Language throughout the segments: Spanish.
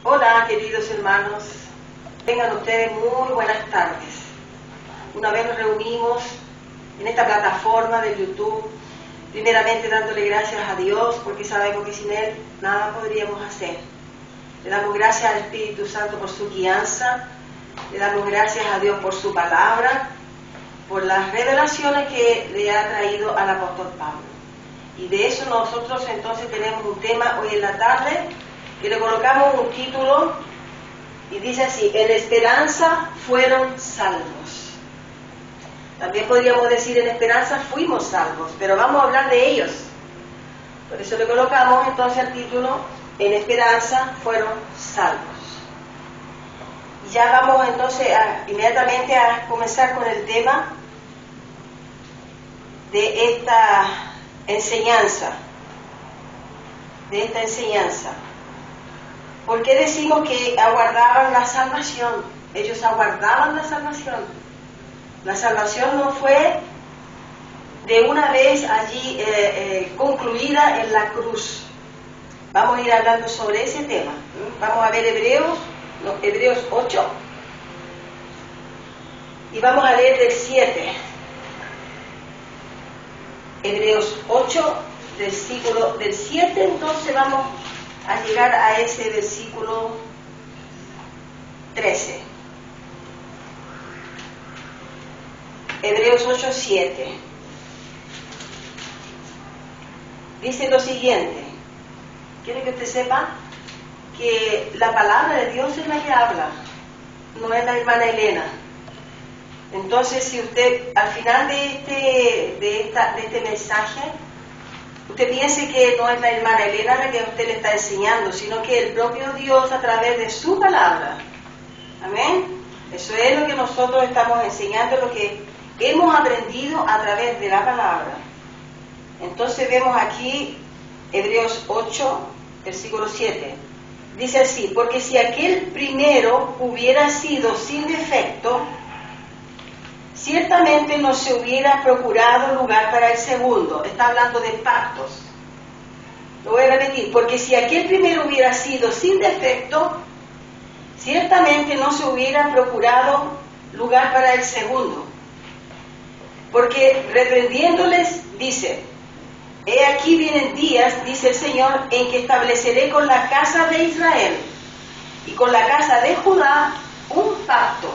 Hola, queridos hermanos, tengan ustedes muy buenas tardes. Una vez nos reunimos en esta plataforma de YouTube, primeramente dándole gracias a Dios, porque sabemos que sin Él nada podríamos hacer. Le damos gracias al Espíritu Santo por su guianza, le damos gracias a Dios por su palabra, por las revelaciones que le ha traído al apóstol Pablo. Y de eso nosotros entonces tenemos un tema hoy en la tarde, que le colocamos un título y dice así: en esperanza fueron salvos. También podríamos decir en esperanza fuimos salvos, pero vamos a hablar de ellos. Por eso le colocamos entonces el título: en esperanza fueron salvos. Y ya vamos entonces inmediatamente a comenzar con el tema de esta enseñanza. ¿Por qué decimos que aguardaban la salvación? Ellos aguardaban la salvación. La salvación no fue de una vez allí concluida en la cruz. Vamos a ir hablando sobre ese tema. Vamos a ver Hebreos 8 y vamos a leer del 7. Hebreos 8, versículo del 7, entonces vamos a llegar a ese versículo 13. Hebreos 8, 7. Dice lo siguiente. Quiero que usted sepa que la palabra de Dios es la que habla, no es la hermana Elena. Entonces, si usted al final de este mensaje, usted piense que no es la hermana Elena la que a usted le está enseñando, sino que el propio Dios a través de su palabra. Amén. Eso es lo que nosotros estamos enseñando, lo que hemos aprendido a través de la palabra. Entonces vemos aquí Hebreos 8, versículo 7. Dice así: porque si aquel primero hubiera sido sin defecto, ciertamente no se hubiera procurado lugar para el segundo. Está hablando de pactos. Lo voy a repetir: porque si aquel primero hubiera sido sin defecto, ciertamente no se hubiera procurado lugar para el segundo. Porque reprendiéndoles dice: he aquí vienen días, dice el Señor, en que estableceré con la casa de Israel y con la casa de Judá un pacto.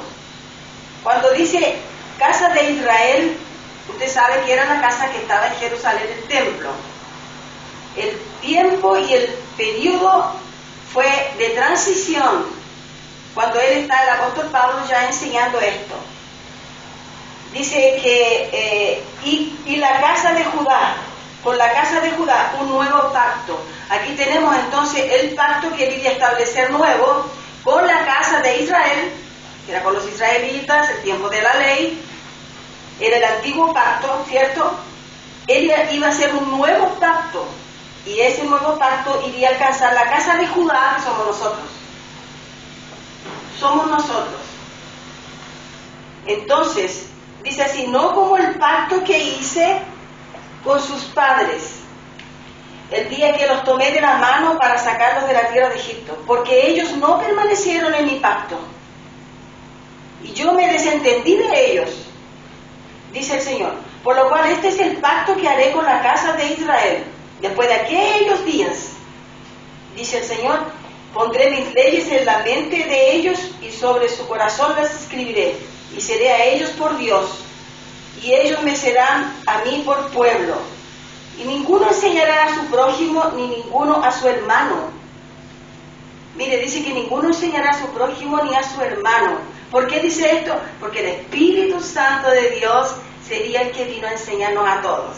Cuando dice casa de Israel, usted sabe que era la casa que estaba en Jerusalén, el templo. El tiempo y el periodo fue de transición, cuando él está, el apóstol Pablo, ya enseñando esto. Dice que y la casa de Judá, con la casa de Judá, un nuevo pacto. Aquí tenemos entonces el pacto que él iba a establecer nuevo con la casa de Israel, que era con los israelitas, el tiempo de la ley, era el antiguo pacto, ¿cierto? Él iba a hacer un nuevo pacto, y ese nuevo pacto iría a alcanzar la casa de Judá, que somos nosotros. Somos nosotros. Entonces, dice así: no como el pacto que hice con sus padres, el día que los tomé de la mano para sacarlos de la tierra de Egipto, porque ellos no permanecieron en mi pacto, y yo me desentendí de ellos, dice el Señor. Por lo cual este es el pacto que haré con la casa de Israel después de aquellos días, dice el Señor. Pondré mis leyes en la mente de ellos y sobre su corazón las escribiré, y seré a ellos por Dios, y ellos me serán a mí por pueblo. Y ninguno enseñará a su prójimo ni ninguno a su hermano. Mire, dice que ninguno enseñará a su prójimo ni a su hermano. ¿Por qué dice esto? Porque el Espíritu Santo de Dios sería el que vino a enseñarnos a todos.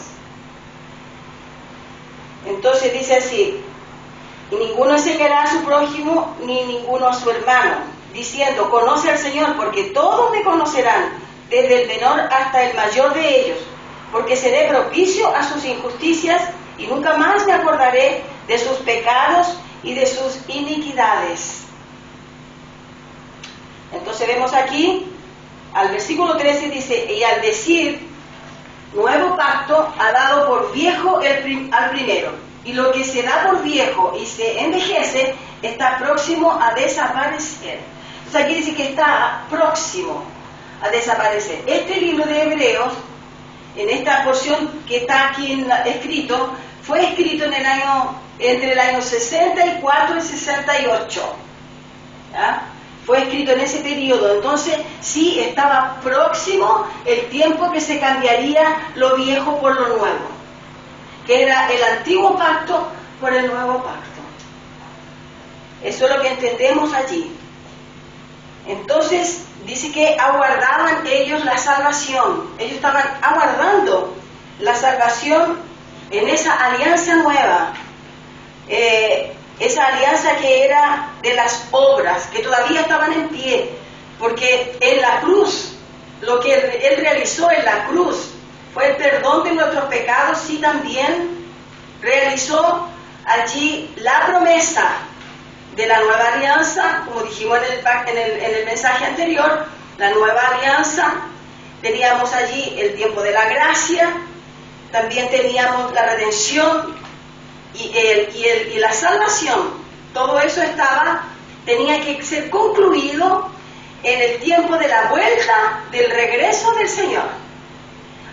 Entonces dice así: y ninguno enseñará a su prójimo ni ninguno a su hermano, diciendo: conoce al Señor, porque todos me conocerán, desde el menor hasta el mayor de ellos, porque seré propicio a sus injusticias y nunca más me acordaré de sus pecados y de sus iniquidades. Entonces vemos aquí, al versículo 13 dice: y al decir nuevo pacto, ha dado por viejo al primero. y lo que se da por viejo y se envejece está próximo a desaparecer. O sea, quiere decir que está próximo a desaparecer. Este libro de Hebreos, en esta porción que está aquí escrito, fue escrito en el año, entre el año 64 y 68. ¿Ya? Fue escrito en ese periodo. Entonces sí estaba próximo el tiempo que se cambiaría lo viejo por lo nuevo, que era el antiguo pacto por el nuevo pacto. Eso es lo que entendemos allí. Entonces dice que aguardaban ellos la salvación. Ellos estaban aguardando la salvación en esa alianza nueva, esa alianza que era de las obras, que todavía estaban en pie, porque en la cruz, lo que Él realizó en la cruz fue el perdón de nuestros pecados, sí también realizó allí la promesa de la nueva alianza, como dijimos en el mensaje anterior, la nueva alianza. Teníamos allí el tiempo de la gracia, también teníamos la redención y la salvación. Todo eso tenía que ser concluido en el tiempo de la vuelta, del regreso del Señor.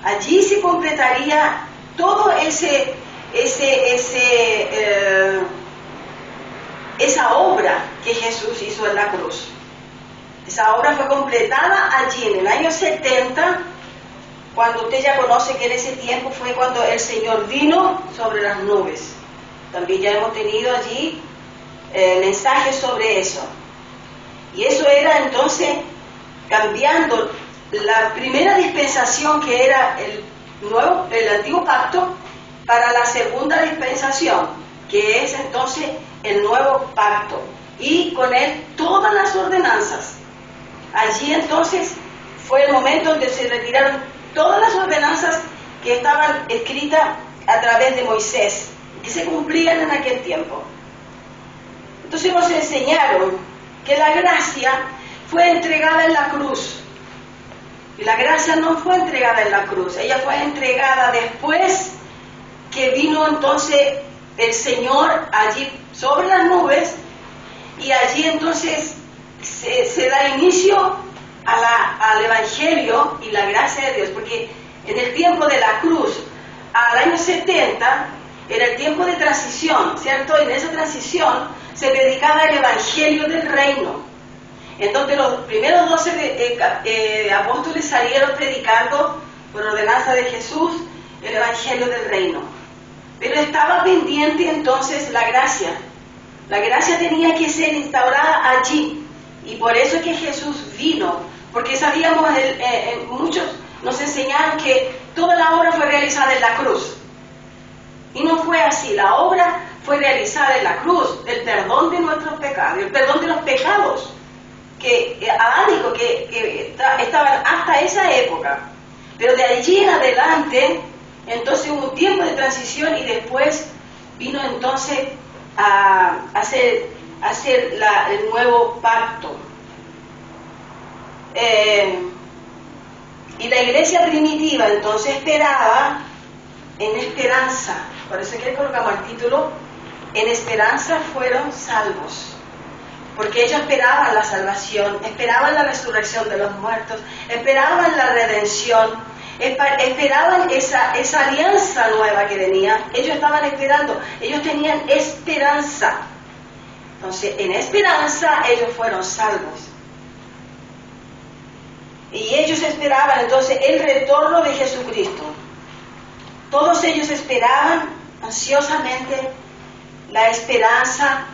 Allí se completaría todo esa obra que Jesús hizo en la cruz. Esa obra fue completada allí en el año 70, cuando usted ya conoce que en ese tiempo fue cuando el Señor vino sobre las nubes. También ya hemos tenido allí mensajes sobre eso. Y eso era entonces cambiando la primera dispensación, que era el antiguo pacto, para la segunda dispensación, que es entonces el nuevo pacto, y con él todas las ordenanzas. Allí entonces fue el momento donde se retiraron todas las ordenanzas que estaban escritas a través de Moisés, que se cumplían en aquel tiempo. Entonces nos enseñaron que la gracia fue entregada en la cruz, y la gracia no fue entregada en la cruz, ella fue entregada después que vino entonces el Señor allí sobre las nubes, y allí entonces se da inicio al Evangelio y la gracia de Dios, porque en el tiempo de la cruz, al año 70, era el tiempo de transición, ¿cierto? En esa transición se predicaba el Evangelio del Reino, en donde los primeros 12 apóstoles salieron predicando por ordenanza de Jesús el Evangelio del Reino. Pero estaba pendiente entonces la gracia. La gracia tenía que ser instaurada allí, y por eso es que Jesús vino, porque sabíamos, muchos nos enseñaron que toda la obra fue realizada en la cruz, y no fue así. La obra fue realizada en la cruz, el perdón de nuestros pecados, el perdón de los pecados adámicos que estaban hasta esa época. Pero de allí en adelante, entonces hubo un tiempo de transición, y después vino entonces a hacer el nuevo pacto. Y la iglesia primitiva entonces esperaba en esperanza. Por eso que colocamos el título: en esperanza fueron salvos. Porque ellos esperaban la salvación, esperaban la resurrección de los muertos, esperaban la redención, esperaban esa alianza nueva que venía. Ellos estaban esperando, ellos tenían esperanza. Entonces, en esperanza ellos fueron salvos. Y ellos esperaban entonces el retorno de Jesucristo. Todos ellos esperaban ansiosamente la esperanza.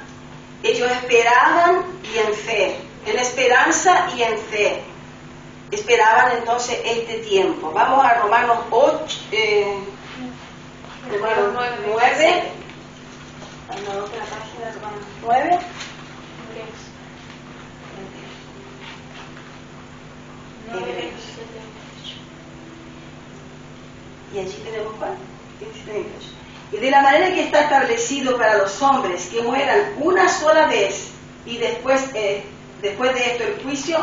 Ellos esperaban y en fe, en esperanza y en fe. Esperaban entonces este tiempo. Vamos a Romanos 8, Romanos 9. Vamos a la página de Romanos 9. Y allí tenemos ¿cuál? Y de la manera que está establecido para los hombres que mueran una sola vez, y después de esto el juicio,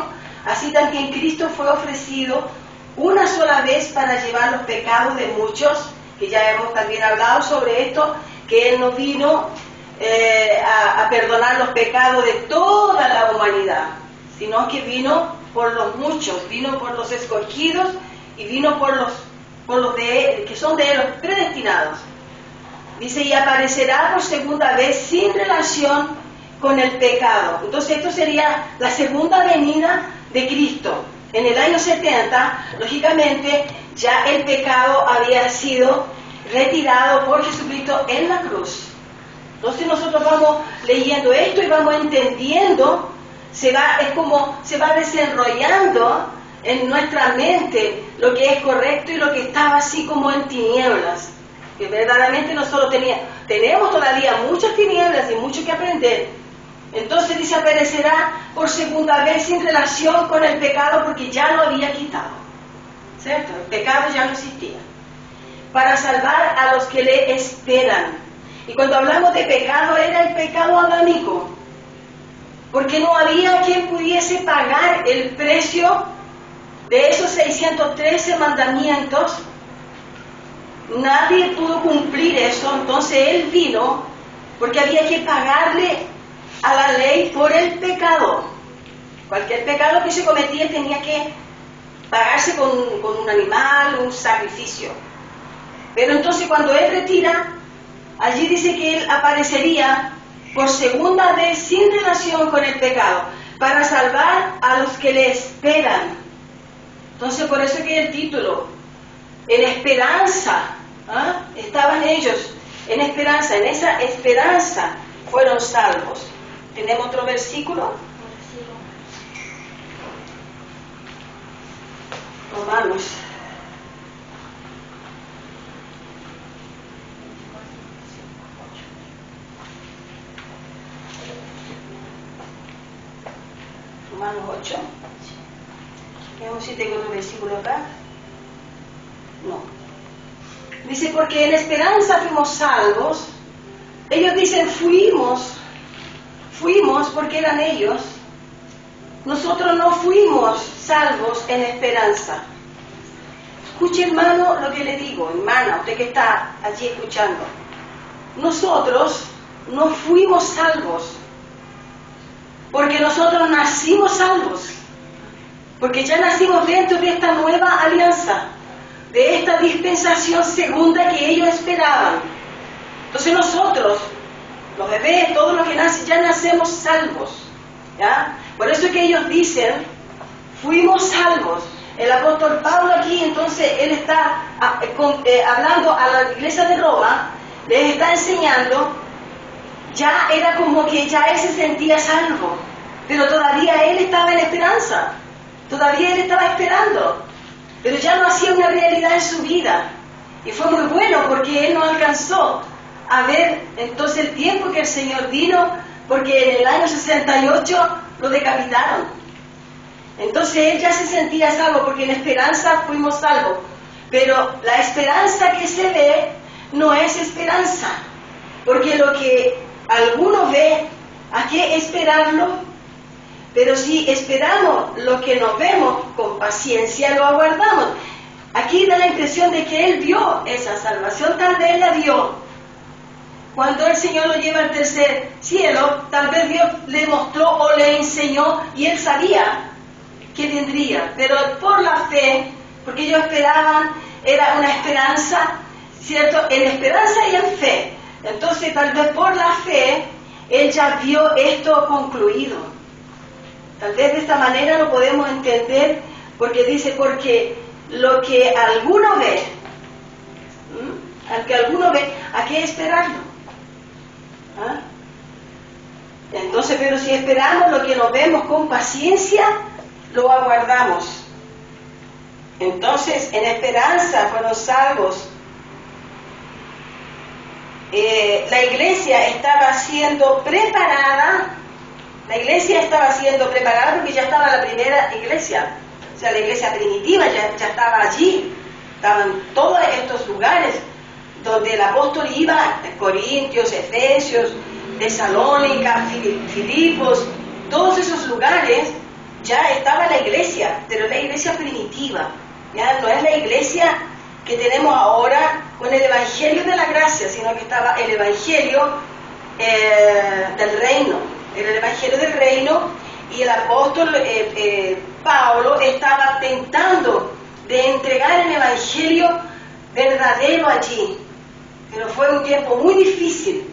así también Cristo fue ofrecido una sola vez para llevar los pecados de muchos, que ya hemos también hablado sobre esto, que Él no vino a perdonar los pecados de toda la humanidad, sino que vino por los muchos, vino por los escogidos y vino por los que son de Él, los predestinados. Dice, y aparecerá por segunda vez sin relación con el pecado. Entonces esto sería la segunda venida de Cristo. En el año 70, lógicamente, ya el pecado había sido retirado por Jesucristo en la cruz. Entonces nosotros vamos leyendo esto y vamos entendiendo, es como se va desenrollando en nuestra mente lo que es correcto y lo que estaba así como en tinieblas. Que verdaderamente nosotros tenemos todavía muchas tinieblas y mucho que aprender. Entonces dice, aparecerá por segunda vez sin relación con el pecado porque ya lo había quitado, ¿cierto? El pecado ya no existía, para salvar a los que le esperan. Y cuando hablamos de pecado, era el pecado adámico, porque no había quien pudiese pagar el precio de esos 613 mandamientos. Nadie pudo cumplir eso, entonces Él vino porque había que pagarle a la ley por el pecado. Cualquier pecado que se cometía tenía que pagarse con un animal, un sacrificio. Pero entonces cuando Él retira, allí dice que Él aparecería por segunda vez sin relación con el pecado, para salvar a los que le esperan. Entonces por eso que el título, en esperanza, estaban ellos, en esperanza, en esa esperanza fueron salvos. ¿Tenemos otro versículo? Romanos. Romanos 8. Veamos si tengo otro versículo acá. No. Dice, porque en esperanza fuimos salvos. Ellos dicen, fuimos porque eran ellos. Nosotros no fuimos salvos en esperanza. Escuche, hermano, lo que le digo, hermana, usted que está allí escuchando. Nosotros no fuimos salvos porque nosotros nacimos salvos, porque ya nacimos dentro de esta nueva alianza, de esta dispensación segunda que ellos esperaban. Entonces nosotros, los bebés, todos los que nacen, ya nacemos salvos, ¿ya? Por eso es que ellos dicen, fuimos salvos. El apóstol Pablo aquí, entonces, él está hablando a la iglesia de Roma, les está enseñando, ya era como que ya él se sentía salvo, pero todavía él estaba en esperanza, todavía él estaba esperando, pero ya no hacía una realidad en su vida. Y fue muy bueno porque él no alcanzó a ver entonces el tiempo que el Señor vino, porque en el año 68 lo decapitaron. Entonces él ya se sentía salvo, porque en esperanza fuimos salvos. Pero la esperanza que se ve no es esperanza, porque lo que alguno ve, ¿a qué esperarlo? Pero si esperamos lo que nos vemos, con paciencia lo aguardamos. Aquí da la impresión de que él vio esa salvación, tal vez la vio. Cuando el Señor lo lleva al tercer cielo, tal vez Dios le mostró o le enseñó y él sabía que vendría, pero por la fe, porque ellos esperaban, era una esperanza, ¿cierto? En esperanza y en fe. Entonces tal vez por la fe, él ya vio esto concluido. Tal vez de esta manera lo podemos entender, porque dice, porque lo que alguno ve, al que alguno ve, ¿a qué esperarlo? ¿Ah? Entonces, pero si esperamos lo que nos vemos con paciencia, lo aguardamos. Entonces, en esperanza fueron salvos. La iglesia estaba siendo preparada. La iglesia estaba siendo preparada porque ya estaba la primera iglesia. O sea, la iglesia primitiva ya estaba allí. Estaban todos estos lugares donde el apóstol iba, Corintios, Efesios, Tesalónica, Filipos, todos esos lugares ya estaba la iglesia, pero la iglesia primitiva, ya no es la iglesia que tenemos ahora con el Evangelio de la gracia, sino que estaba el Evangelio del reino. Era el Evangelio del reino, y el apóstol Pablo estaba tentando de entregar el Evangelio verdadero allí. Pero fue un tiempo muy difícil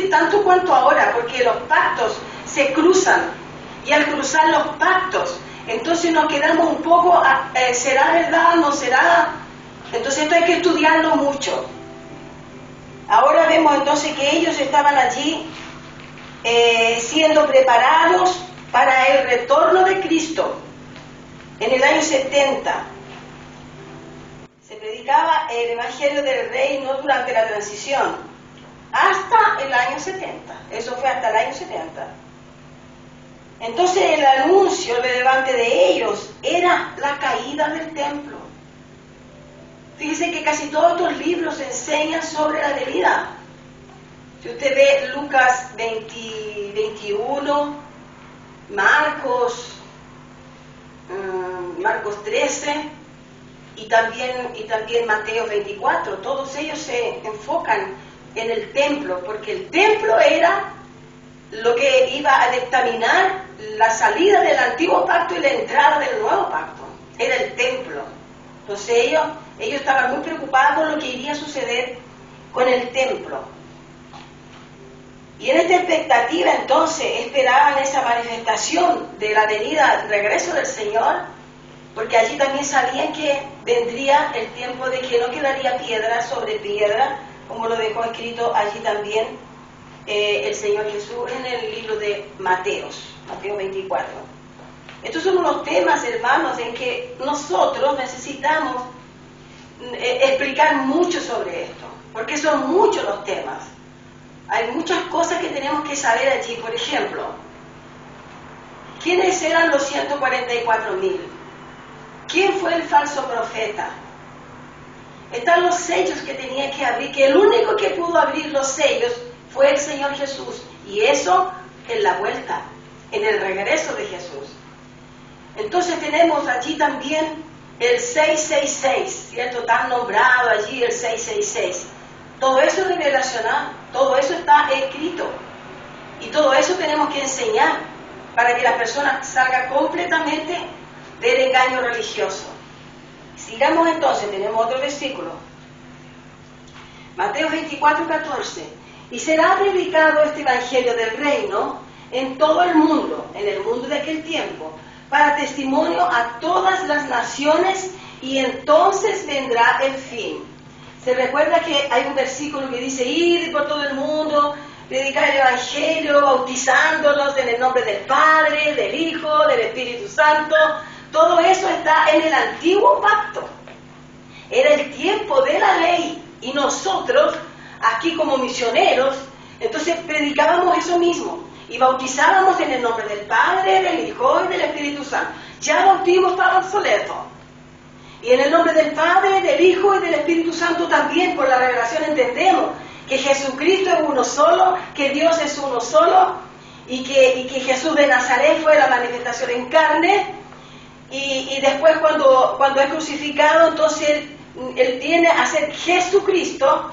tanto cuanto ahora, porque los pactos se cruzan, y al cruzar los pactos, entonces nos quedamos un poco, ¿será verdad? ¿No será? Entonces esto hay que estudiarlo mucho. Ahora vemos entonces que ellos estaban allí siendo preparados para el retorno de Cristo. En el año 70 se predicaba el Evangelio del Reino durante la transición, hasta el año 70. Eso fue hasta el año 70. Entonces el anuncio relevante de ellos era la caída del templo. Fíjese que casi todos estos libros enseñan sobre la venida. Si usted ve Lucas 21, Marcos 13 y también Mateo 24, todos ellos se enfocan en el templo, porque el templo era lo que iba a dictaminar la salida del antiguo pacto y la entrada del nuevo pacto. Era el templo. Entonces ellos estaban muy preocupados por lo que iría a suceder con el templo. Y en esta expectativa entonces esperaban esa manifestación de la venida, el regreso del Señor, porque allí también sabían que vendría el tiempo de que no quedaría piedra sobre piedra, como lo dejó escrito allí también el Señor Jesús en el libro de Mateo 24. Estos son unos temas, hermanos, en que nosotros necesitamos explicar mucho sobre esto, porque son muchos los temas. Hay muchas cosas que tenemos que saber allí. Por ejemplo, ¿quiénes eran los 144,000? ¿Quién fue el falso profeta? Están los sellos que tenía que abrir, que el único que pudo abrir los sellos fue el Señor Jesús, y eso en la vuelta, en el regreso de Jesús. Entonces tenemos allí también el 666, ¿cierto? Tan nombrado allí el 666. Todo eso es revelacional, todo eso está escrito, y todo eso tenemos que enseñar para que la persona salga completamente del engaño religioso. Sigamos entonces, tenemos otro versículo. Mateo 24:14. Y será predicado este evangelio del reino en todo el mundo, en el mundo de aquel tiempo, para testimonio a todas las naciones, y entonces vendrá el fin. Se recuerda que hay un versículo que dice: ir por todo el mundo, predicar el evangelio, bautizándolos en el nombre del Padre, del Hijo, del Espíritu Santo. Todo eso está en el antiguo pacto. Era el tiempo de la ley, y nosotros, aquí como misioneros, entonces predicábamos eso mismo, y bautizábamos en el nombre del Padre, del Hijo y del Espíritu Santo. Ya el bautismo estaba obsoleto. Y en el nombre del Padre, del Hijo y del Espíritu Santo también, por la revelación entendemos que Jesucristo es uno solo, que Dios es uno solo, y que Jesús de Nazaret fue la manifestación en carne. Y después cuando es crucificado, entonces él viene a ser Jesucristo,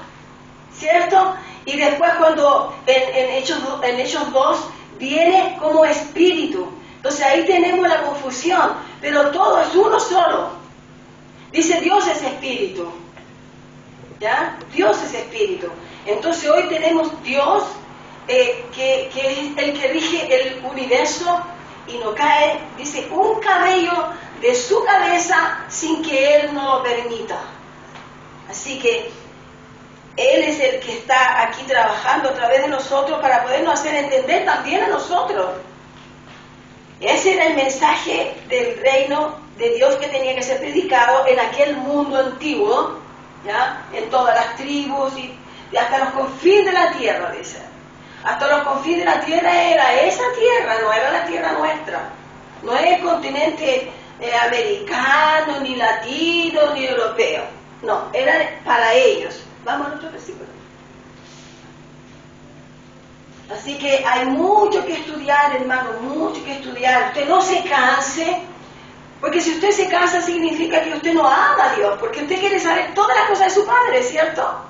¿cierto? Y después cuando en Hechos 2 viene como Espíritu. Entonces ahí tenemos la confusión, pero todo es uno solo. Dice: Dios es Espíritu, ¿ya? Dios es Espíritu. Entonces hoy tenemos Dios que es el que rige el universo, y no cae, dice, un cabello de su cabeza sin que Él no lo permita. Así que Él es el que está aquí trabajando a través de nosotros para podernos hacer entender también a nosotros. Ese era el mensaje del reino de Dios que tenía que ser predicado en aquel mundo antiguo, ¿ya? En todas las tribus y hasta los confines de la tierra, dice. Hasta los confines de la tierra era esa tierra, no era la tierra nuestra. No es el continente americano, ni latino, ni europeo. No, era para ellos. Vamos a otro versículo. Así que hay mucho que estudiar, hermano, mucho que estudiar. Usted no se canse, Porque si usted se casa significa que usted no ama a Dios, porque usted quiere saber todas las cosas de su padre, ¿cierto?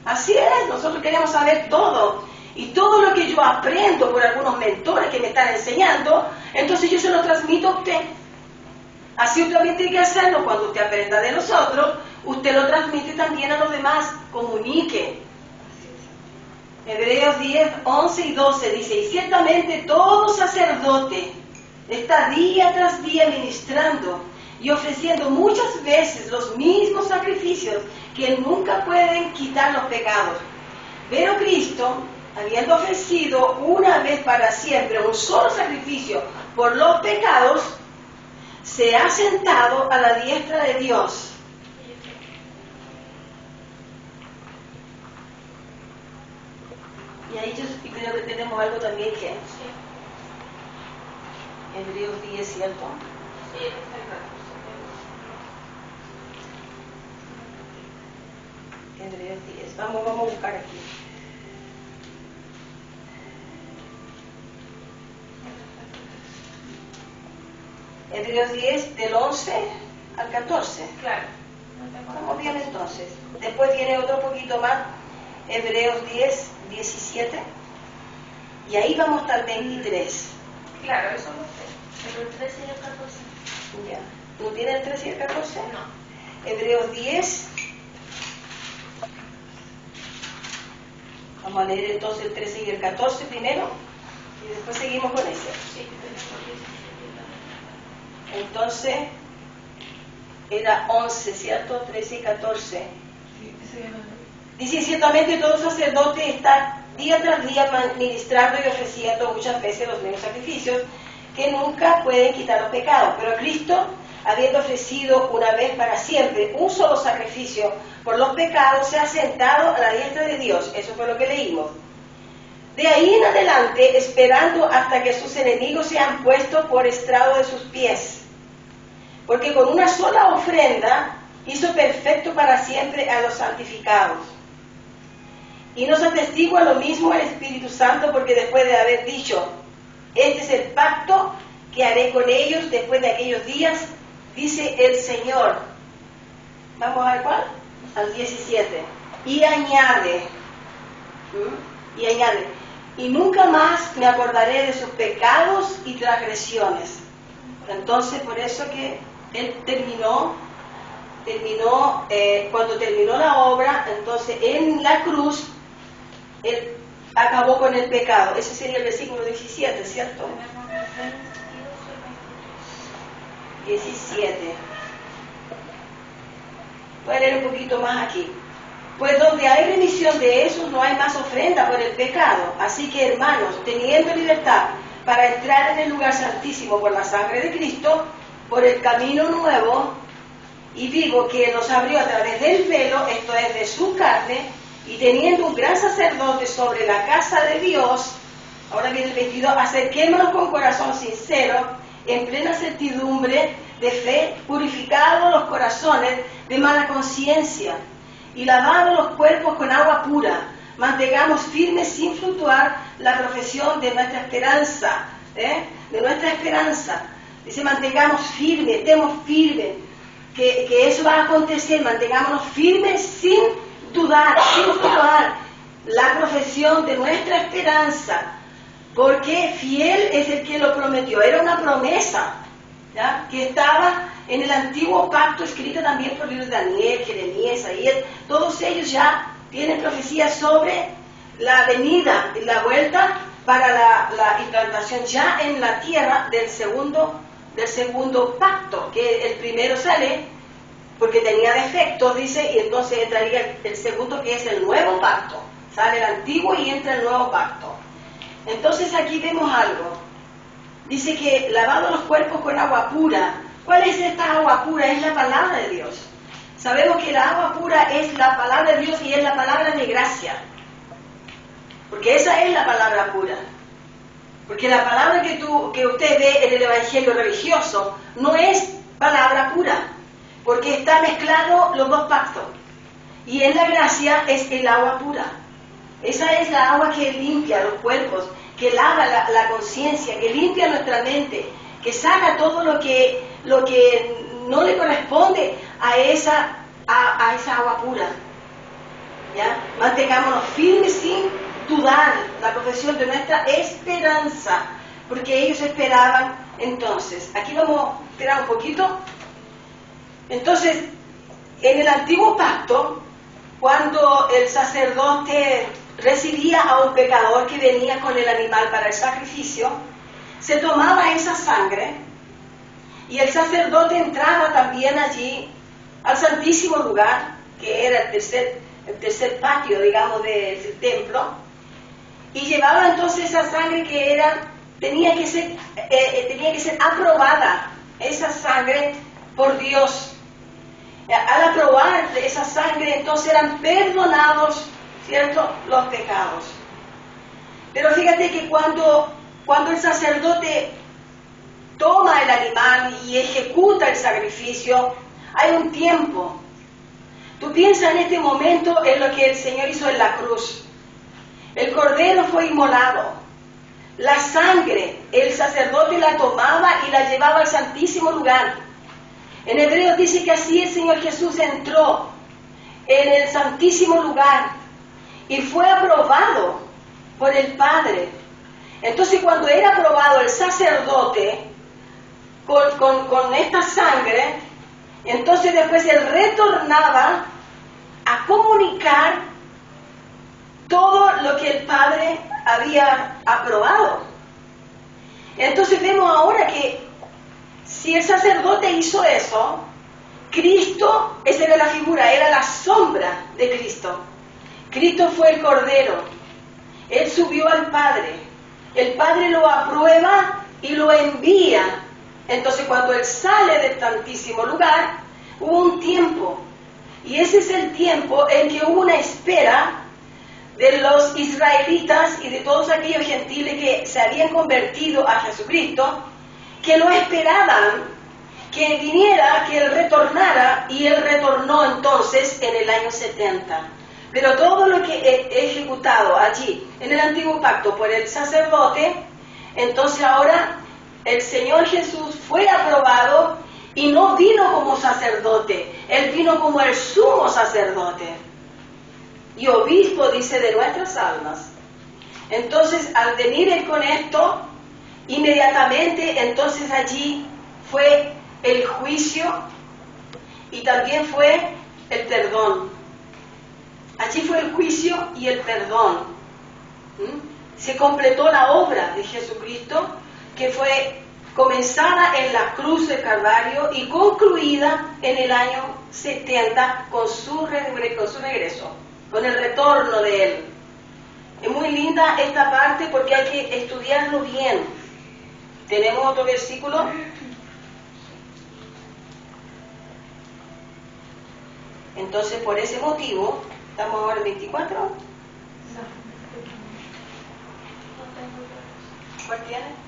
Así es, nosotros queremos saber todo. Y todo lo que yo aprendo por algunos mentores que me están enseñando, entonces yo se lo transmito a usted. Así usted también tiene que hacerlo. Cuando usted aprenda de nosotros, usted lo transmite también a los demás. Comunique. Hebreos 10, 11 y 12 dice: y ciertamente todo sacerdote está día tras día ministrando y ofreciendo muchas veces los mismos sacrificios que nunca pueden quitar los pecados. Pero Cristo, habiendo ofrecido una vez para siempre un solo sacrificio por los pecados, se ha sentado a la diestra de Dios. Y ahí yo creo que tenemos algo también que... Hebreos 10, ¿cierto? Sí, Hebreos 10. Vamos a buscar aquí. Hebreos 10, del 11 al 14. claro. Estamos bien entonces. Después viene otro poquito más, Hebreos 10, 17. Y ahí vamos hasta el 23. Claro, eso no sé. Pero el 13 y el 14. Ya. ¿No tiene el 13 y el 14? No. Hebreos 10. Vamos a leer entonces el 13 y el 14 primero. Y después seguimos con ese. Sí, Entonces, era 11, ¿cierto? 13 y 14. Dice: ciertamente todo sacerdote está día tras día ministrando y ofreciendo muchas veces los mismos sacrificios que nunca pueden quitar los pecados. Pero Cristo, habiendo ofrecido una vez para siempre un solo sacrificio por los pecados, se ha sentado a la diestra de Dios. Eso fue lo que leímos. De ahí en adelante, esperando hasta que sus enemigos sean puestos por estrado de sus pies. Porque con una sola ofrenda hizo perfecto para siempre a los santificados. Y nos atestigua lo mismo el Espíritu Santo, porque después de haber dicho: este es el pacto que haré con ellos después de aquellos días, dice el Señor. Vamos a ver cuál, al 17. Y añade, y nunca más me acordaré de sus pecados y transgresiones. Entonces, por eso que él cuando terminó la obra, entonces en la cruz, él acabó con el pecado. Ese sería el versículo 17, ¿cierto? 17. Voy a leer un poquito más aquí. Pues donde hay remisión de esos no hay más ofrenda por el pecado. Así que, hermanos, teniendo libertad para entrar en el lugar santísimo por la sangre de Cristo, por el camino nuevo y vivo que nos abrió a través del velo, esto es, de su carne, y teniendo un gran sacerdote sobre la casa de Dios, ahora viene el 22, acerquémonos con corazón sincero, en plena certidumbre de fe, purificados los corazones de mala conciencia, y lavados los cuerpos con agua pura, mantengamos firmes sin fluctuar la profesión de nuestra esperanza, de nuestra esperanza. Dice: mantengamos firmes, estemos firmes, que eso va a acontecer, mantengámonos firmes sin dudar, sin fluctuar la profesión de nuestra esperanza, porque fiel es el que lo prometió. Era una promesa, ¿ya?, que estaba en el antiguo pacto, escrito también por libros de Daniel, Jeremías, Isaías. Todos ellos ya tienen profecías sobre la venida y la vuelta para la implantación ya en la tierra del segundo pacto, que el primero sale porque tenía defectos, dice, y entonces entraría el segundo, que es el nuevo pacto. Sale el antiguo y entra el nuevo pacto. Entonces aquí vemos algo. Dice que lavado los cuerpos con agua pura. ¿Cuál es esta agua pura? Es la palabra de Dios. Sabemos que la agua pura es la palabra de Dios y es la palabra de gracia. Porque esa es la palabra pura. Porque la palabra que usted ve en el evangelio religioso no es palabra pura, porque está mezclado los dos pactos. Y en la gracia es el agua pura. Esa es la agua que limpia los cuerpos, que lava la conciencia, que limpia nuestra mente, que saca todo lo que no le corresponde a esa agua pura. ¿Ya? Mantengámonos firmes sin dudar la profesión de nuestra esperanza, porque ellos esperaban entonces. Aquí vamos a esperar un poquito. Entonces, en el antiguo pacto, cuando el sacerdote recibía a un pecador que venía con el animal para el sacrificio, se tomaba esa sangre y el sacerdote entraba también allí al santísimo lugar, que era el tercer patio, digamos, del templo, y llevaba entonces esa sangre que tenía que ser aprobada, esa sangre por Dios. Al aprobar esa sangre, entonces eran perdonados, ¿cierto?, los pecados. Pero fíjate que cuando el sacerdote toma el animal y ejecuta el sacrificio, hay un tiempo. Tú piensas en este momento en lo que el Señor hizo en la cruz. El cordero fue inmolado. La sangre, el sacerdote la tomaba y la llevaba al santísimo lugar. En Hebreos dice que así el Señor Jesús entró en el santísimo lugar y fue aprobado por el Padre. Entonces, cuando era aprobado el sacerdote con esta sangre, entonces después él retornaba a comunicar todo lo que el Padre había aprobado. Entonces vemos ahora que si el sacerdote hizo eso, Cristo, esa era la figura, era la sombra de Cristo. Cristo fue el Cordero. Él subió al Padre. El Padre lo aprueba y lo envía. Entonces cuando Él sale del santísimo lugar, hubo un tiempo. Y ese es el tiempo en que hubo una espera de los israelitas y de todos aquellos gentiles que se habían convertido a Jesucristo, que lo esperaban, que viniera, que Él retornara, y Él retornó entonces en el año 70. Pero todo lo que he ejecutado allí, en el antiguo pacto, por el sacerdote, entonces ahora el Señor Jesús fue aprobado y no vino como sacerdote, Él vino como el sumo sacerdote. Y obispo, dice, de nuestras almas. Entonces, al venir Él con esto, inmediatamente, entonces allí fue el juicio y también fue el perdón. Allí fue el juicio y el perdón. Se completó la obra de Jesucristo, que fue comenzada en la cruz del Calvario y concluida en el año 70 con su regreso, con el retorno de Él. Es muy linda esta parte porque hay que estudiarlo bien. ¿Tenemos otro versículo? Entonces, por ese motivo, ¿estamos ahora en 24? No. ¿Cuál tiene?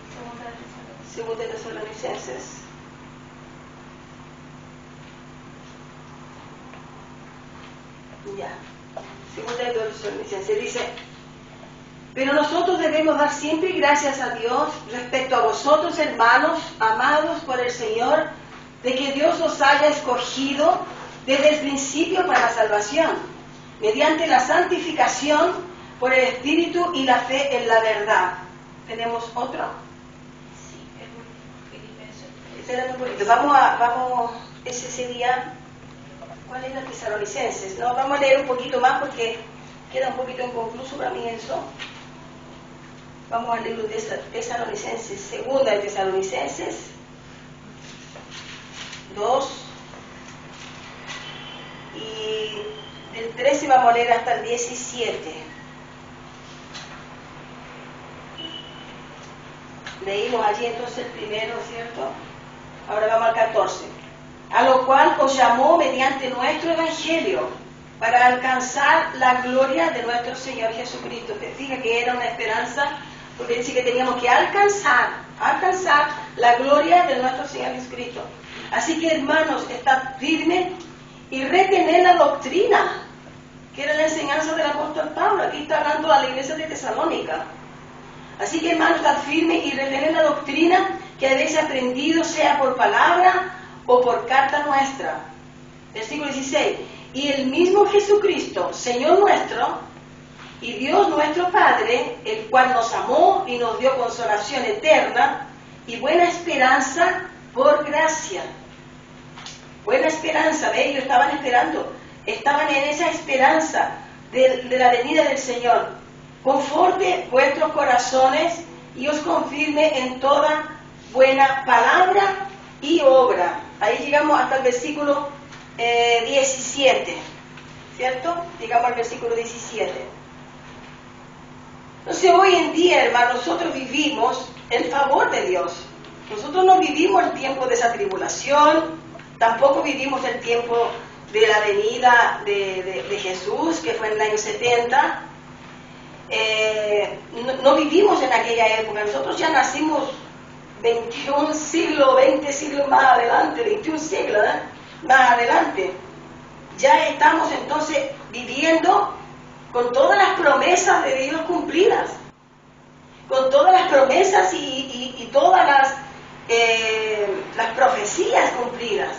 Segunda de Tesalonicenses. Ya. Segunda de Tesalonicenses dice: pero nosotros debemos dar siempre gracias a Dios respecto a vosotros, hermanos, amados por el Señor, de que Dios os haya escogido desde el principio para la salvación, mediante la santificación por el Espíritu y la fe en la verdad. ¿Tenemos otro? Sí, el Espérame un poquito. Ese sería, ¿cuál es la Tesalonicenses? No, vamos a leer un poquito más porque queda un poquito inconcluso para mí eso. Vamos a leer los Tesalonicenses, segunda de Tesalonicenses 2, y del 13 vamos a leer hasta el 17. Leímos allí entonces el primero, ¿cierto? Ahora vamos al 14. A lo cual os llamó mediante nuestro Evangelio, para alcanzar la gloria de nuestro Señor Jesucristo. Te fijas que era una esperanza, porque dice que teníamos que alcanzar la gloria de nuestro Señor Jesucristo. Así que, hermanos, estad firmes y retener la doctrina, que era la enseñanza del apóstol Pablo. Aquí está hablando a la iglesia de Tesalónica. Así que, hermanos, estad firmes y retenen la doctrina que habéis aprendido, sea por palabra o por carta nuestra. Versículo 16. Y el mismo Jesucristo, Señor nuestro, y Dios nuestro Padre, el cual nos amó y nos dio consolación eterna y buena esperanza por gracia. Buena esperanza, ¿ve? Ellos estaban esperando, estaban en esa esperanza de la venida del Señor. Conforte vuestros corazones y os confirme en toda buena palabra y obra. Ahí llegamos hasta el versículo 17, ¿cierto? Llegamos al versículo 17. Entonces hoy en día, hermanos, nosotros vivimos el favor de Dios. Nosotros no vivimos el tiempo de esa tribulación, tampoco vivimos el tiempo de la venida de Jesús, que fue en el año 70. No vivimos en aquella época. Nosotros ya nacimos 21 siglos, 20 siglos más adelante, 21 siglos más adelante. Ya estamos entonces viviendo con todas las promesas de Dios cumplidas, con todas las promesas y todas las profecías cumplidas,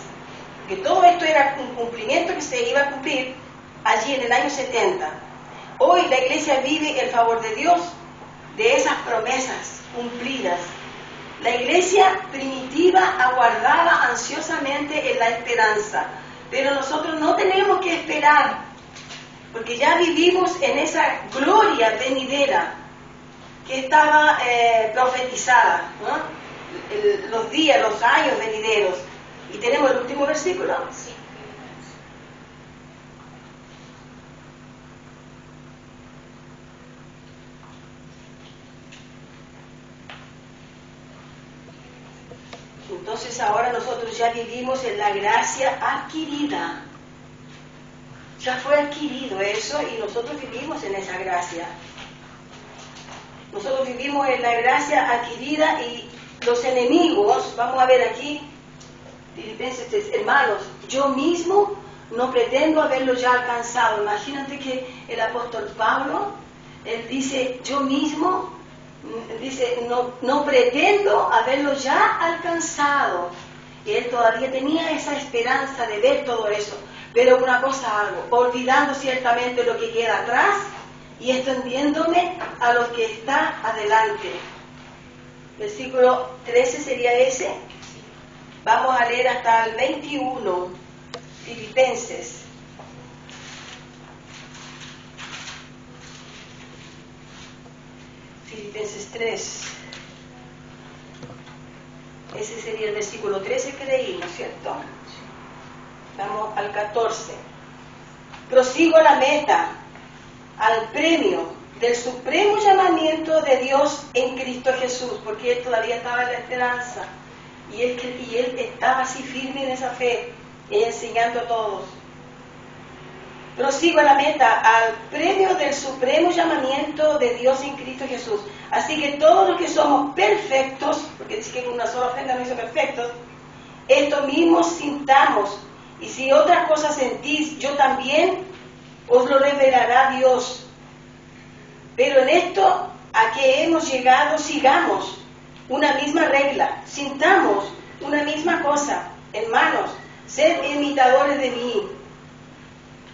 que todo esto era un cumplimiento que se iba a cumplir allí en el año 70. Hoy la iglesia vive el favor de Dios, de esas promesas cumplidas. La iglesia primitiva aguardaba ansiosamente en la esperanza, pero nosotros no tenemos que esperar, porque ya vivimos en esa gloria venidera que estaba profetizada, ¿no? Los días, los años venideros. Y tenemos el último versículo. Sí. Entonces ahora nosotros ya vivimos en la gracia adquirida. Ya fue adquirido eso y nosotros vivimos en esa gracia. Nosotros vivimos en la gracia adquirida y los enemigos, vamos a ver aquí, Filipenses 3, hermanos, yo mismo no pretendo haberlo ya alcanzado. Imagínate que el apóstol Pablo, él dice, yo mismo, dice, no pretendo haberlo ya alcanzado. Y él todavía tenía esa esperanza de ver todo eso. Pero una cosa hago, olvidando ciertamente lo que queda atrás y extendiéndome a lo que está adelante. Versículo 13 sería ese. Vamos a leer hasta el 21, Filipenses. Filipenses 3. Ese sería el versículo 13 que leímos, ¿cierto? Vamos al 14. Prosigo a la meta, al premio del supremo llamamiento de Dios en Cristo Jesús, porque él todavía estaba en la esperanza y él estaba así firme en esa fe y enseñando a todos. Prosigo a la meta, al premio del supremo llamamiento de Dios en Cristo Jesús. Así que todos los que somos perfectos, porque dice que con una sola ofrenda no hizo perfectos, esto mismo sintamos. Y si otras cosas sentís, yo también os lo revelará Dios. Pero en esto a que hemos llegado, sigamos una misma regla, sintamos una misma cosa. Hermanos, sed imitadores de mí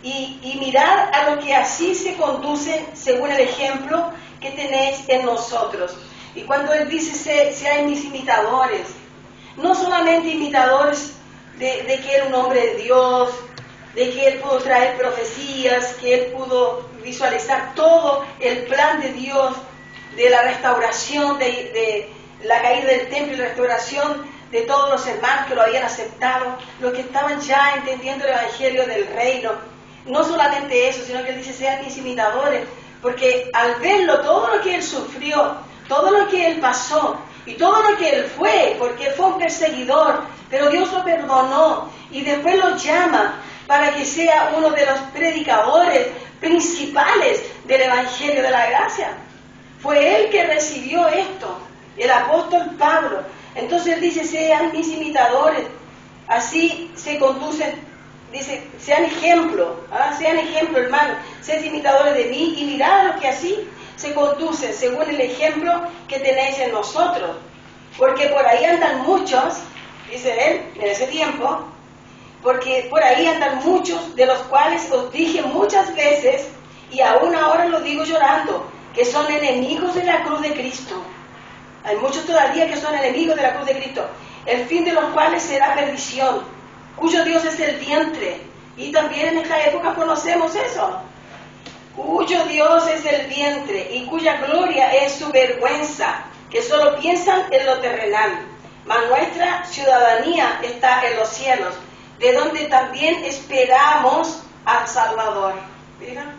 y mirad a lo que así se conduce según el ejemplo que tenéis en nosotros. Y cuando él dice, sean mis imitadores, no solamente imitadores de que era un hombre de Dios, de que él pudo traer profecías, que él pudo visualizar todo el plan de Dios, de la restauración, de la caída del templo y la restauración de todos los hermanos que lo habían aceptado, los que estaban ya entendiendo el evangelio del reino. No solamente eso, sino que él dice, sean mis imitadores, porque al verlo, todo lo que él sufrió, todo lo que él pasó, y todo lo que él fue, porque él fue un perseguidor, pero Dios lo perdonó, y después lo llama para que sea uno de los predicadores principales del Evangelio de la Gracia. Fue él que recibió esto, el apóstol Pablo. Entonces dice, sean mis imitadores, así se conducen, dice, sean ejemplo, sean ejemplo, hermano, sean imitadores de mí y mirad a los que así se conducen según el ejemplo que tenéis en nosotros. Porque por ahí andan muchos, dice él, en ese tiempo, porque por ahí andan muchos, de los cuales os dije muchas veces, y aún ahora lo digo llorando, que son enemigos de la cruz de Cristo. Hay muchos todavía que son enemigos de la cruz de Cristo, el fin de los cuales será perdición, cuyo Dios es el vientre. Y también en esta época conocemos eso. Cuyo Dios es el vientre y cuya gloria es su vergüenza, que solo piensan en lo terrenal. Mas nuestra ciudadanía está en los cielos, de donde también esperamos al Salvador. ¿Mira?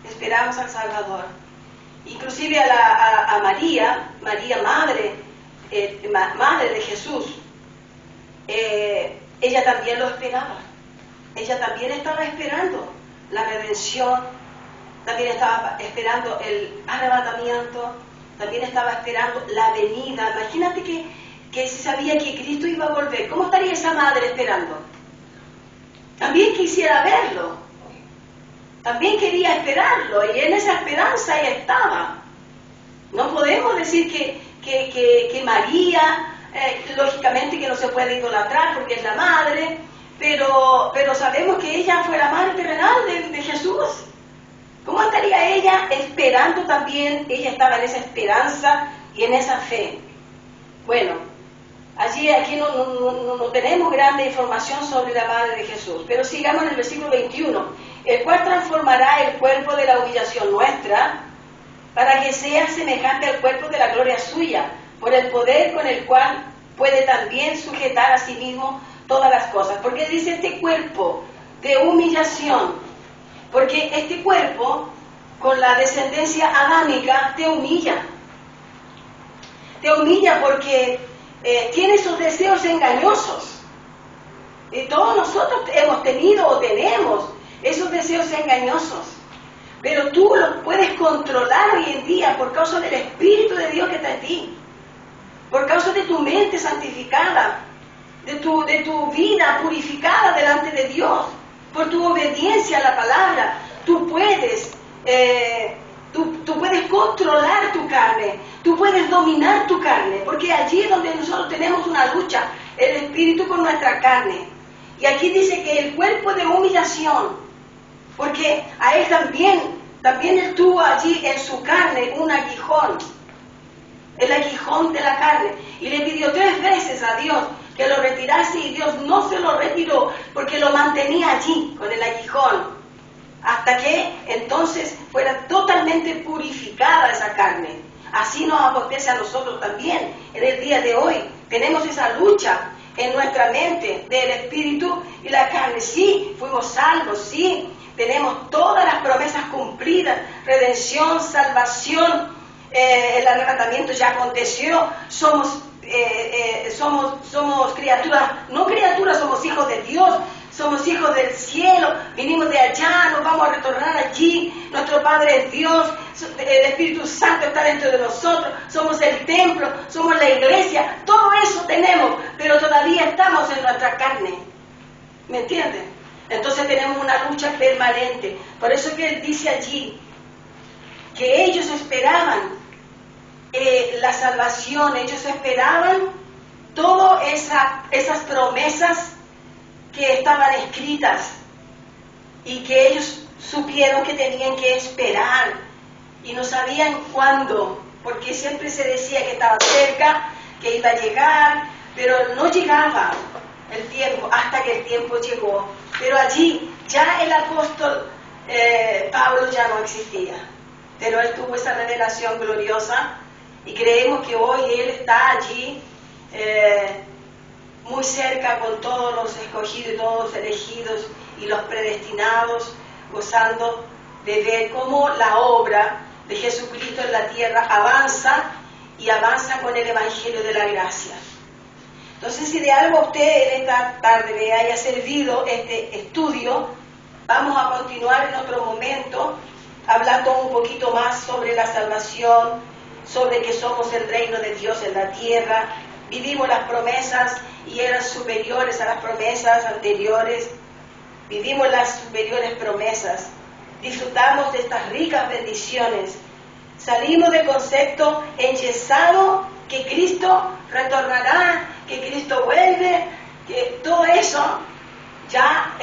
Esperamos al Salvador. Inclusive a María madre, madre de Jesús, ella también lo esperaba. Ella también estaba esperando la redención, también estaba esperando el arrebatamiento, también estaba esperando la venida. Imagínate que se sabía que Cristo iba a volver. ¿Cómo estaría esa madre esperando? También quisiera verlo. También quería esperarlo, y en esa esperanza ella estaba. No podemos decir que María, lógicamente que no se puede idolatrar porque es la madre, pero sabemos que ella fue la madre terrenal de Jesús. ¿Cómo estaría ella esperando también? Ella estaba en esa esperanza y en esa fe. Bueno, aquí no tenemos grande información sobre la madre de Jesús, pero sigamos en el versículo 21. El cual transformará el cuerpo de la humillación nuestra, para que sea semejante al cuerpo de la gloria suya, por el poder con el cual puede también sujetar a sí mismo todas las cosas. Porque dice este cuerpo de humillación, porque este cuerpo, con la descendencia adámica, te humilla. Te humilla porque tiene esos deseos engañosos. Y todos nosotros hemos tenido o tenemos esos deseos engañosos, pero tú los puedes controlar hoy en día por causa del Espíritu de Dios que está en ti, por causa de tu mente santificada, de tu vida purificada delante de Dios, por tu obediencia a la palabra. Tú puedes controlar tu carne, tú puedes dominar tu carne, porque allí es donde nosotros tenemos una lucha, el Espíritu con nuestra carne. Y aquí dice que el cuerpo de humillación, porque a él también él tuvo allí en su carne un aguijón, el aguijón de la carne, y le pidió 3 veces a Dios que lo retirase, y Dios no se lo retiró porque lo mantenía allí con el aguijón, hasta que entonces fuera totalmente purificada esa carne. Así nos acontece a nosotros también en el día de hoy. Tenemos esa lucha en nuestra mente del espíritu y la carne. Sí, fuimos salvos, sí, tenemos todas las promesas cumplidas, redención, salvación, el arrebatamiento ya aconteció, somos criaturas, no criaturas, somos hijos de Dios, somos hijos del cielo, vinimos de allá, nos vamos a retornar allí, nuestro Padre es Dios, el Espíritu Santo está dentro de nosotros, somos el templo, somos la iglesia, todo eso tenemos, pero todavía estamos en nuestra carne, ¿me entienden? Entonces tenemos una lucha permanente. Por eso que él dice allí que ellos esperaban la salvación, ellos esperaban todas esas promesas que estaban escritas y que ellos supieron que tenían que esperar y no sabían cuándo, porque siempre se decía que estaba cerca, que iba a llegar, pero no llegaba el tiempo, hasta que el tiempo llegó. Pero allí ya el apóstol Pablo ya no existía, pero él tuvo esa revelación gloriosa y creemos que hoy él está allí muy cerca con todos los escogidos y todos los elegidos y los predestinados, gozando de ver cómo la obra de Jesucristo en la tierra avanza y avanza con el Evangelio de la gracia. Entonces, si de algo a usted en esta tarde le haya servido este estudio, vamos a continuar en otro momento hablando un poquito más sobre la salvación, sobre que somos el reino de Dios en la tierra, vivimos las promesas y eran superiores a las promesas anteriores, vivimos las superiores promesas, disfrutamos de estas ricas bendiciones, Salimos del concepto enyesado que Cristo retornará, que Cristo vuelve, que todo eso ya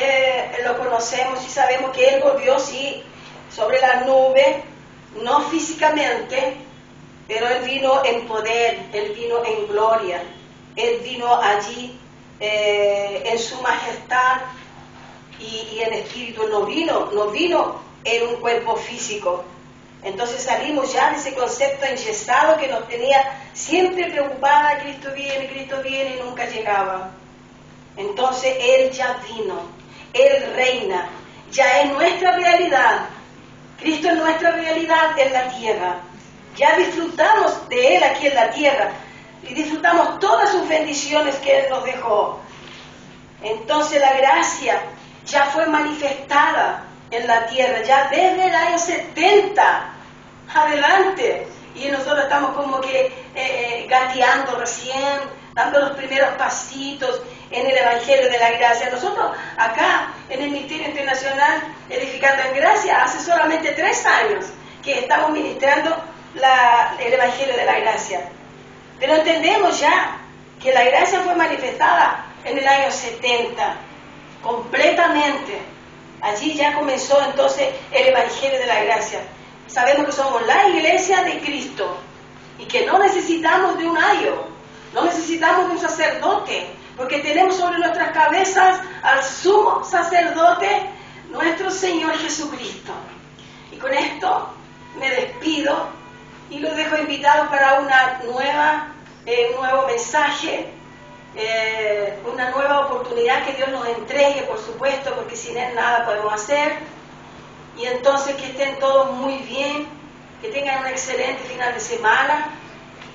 lo conocemos y sabemos que Él volvió, sí, sobre la nube, no físicamente, pero Él vino en poder, Él vino en gloria, Él vino allí en su majestad y en espíritu. No vino en un cuerpo físico. Entonces salimos ya de ese concepto enyesado que nos tenía siempre preocupada: Cristo viene y nunca llegaba. Entonces Él ya vino, Él reina, ya es nuestra realidad. Cristo es nuestra realidad en la tierra. Ya disfrutamos de Él aquí en la tierra y disfrutamos todas sus bendiciones que Él nos dejó. Entonces la gracia ya fue manifestada en la tierra, ya desde el año 70 adelante, y nosotros estamos como que gateando recién, dando los primeros pasitos en el Evangelio de la Gracia. Nosotros acá en el Ministerio Internacional Edificando en Gracia hace solamente 3 años que estamos ministrando el Evangelio de la Gracia, pero entendemos ya que la gracia fue manifestada en el año 70 completamente. Allí ya comenzó entonces el Evangelio de la Gracia. Sabemos que somos la iglesia de Cristo y que no necesitamos de un ayo, no necesitamos de un sacerdote, porque tenemos sobre nuestras cabezas al sumo sacerdote, nuestro Señor Jesucristo. Y con esto me despido y los dejo invitados para un nuevo mensaje, una nueva oportunidad que Dios nos entregue, por supuesto, porque sin Él nada podemos hacer. Y entonces que estén todos muy bien, que tengan un excelente final de semana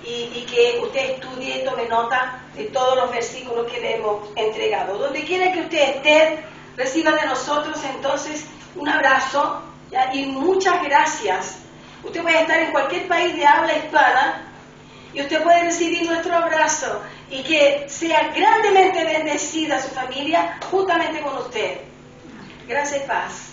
y que usted estudie y tome nota de todos los versículos que le hemos entregado. Donde quiera que usted esté, reciba de nosotros entonces un abrazo, ¿ya? Y muchas gracias. Usted puede estar en cualquier país de habla hispana y usted puede recibir nuestro abrazo y que sea grandemente bendecida su familia juntamente con usted. Gracias y paz.